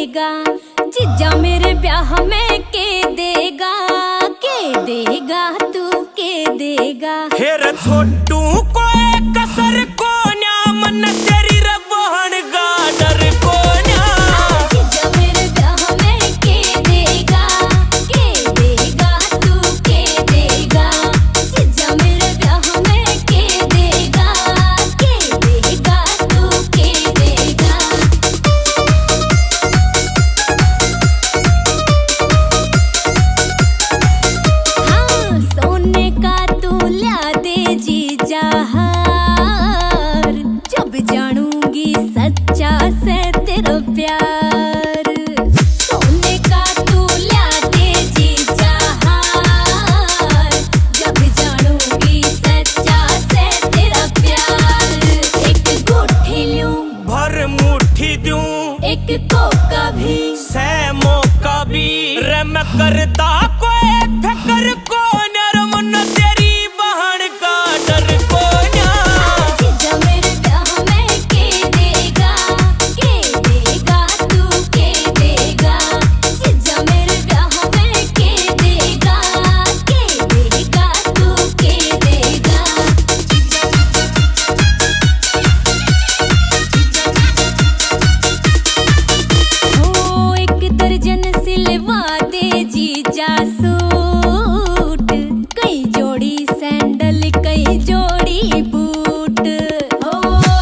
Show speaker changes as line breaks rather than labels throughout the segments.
देगा जीजा मेरे ब्याह में के देगा तू के देगा।
हेर छोटू को कसर को मन तेरी रबहन गाडर को
जीजा मेरे ब्याह में के देगा तू के देगा। जीजा मेरे ब्याह में के देगा तू के देगा। हाँ सोने का तू ला दे जीजा हार, जब जानूंगी सच्चा से तेरा प्यार। सोने का तू ला दे जीजा हार, जब जानूंगी सच्चा से तेरा प्यार। एक गुट्ठी लूं
भर मुट्ठी दूं,
एक कोका भी
सै मौका भी रे मैं करता कोई फिकर को मन तेरी बहन का डर को
जीजा मेरे ब्याह में के देगा तू के देगा। जीजा मेरे ब्याह में के देगा तू के देगा। ओ एक दर्जन सिलवा दे जीजा सूट, कई जोड़ी सैंडल कई जोड़ी बूट। ओ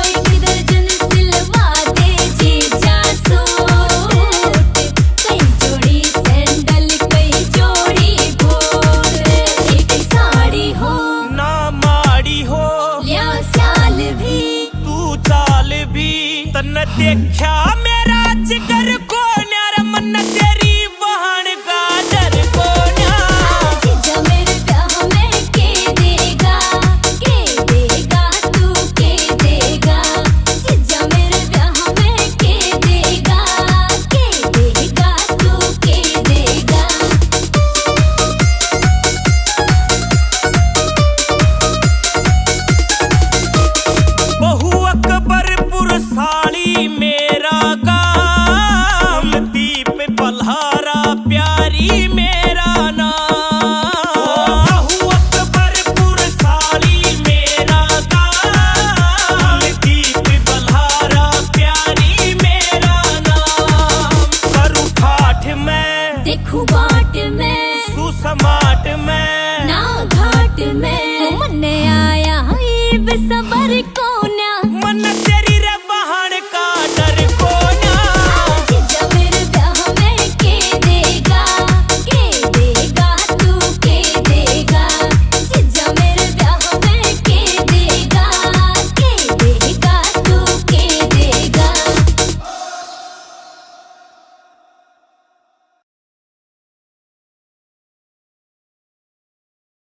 एक दर्जन सिलवा दे जीजा सूट, कई जोड़ी सैंडल कई जोड़ी बूट। एक साड़ी हो
ना माड़ी हो
या साल भी
तू चाल भी तन देखा मेरा जिगर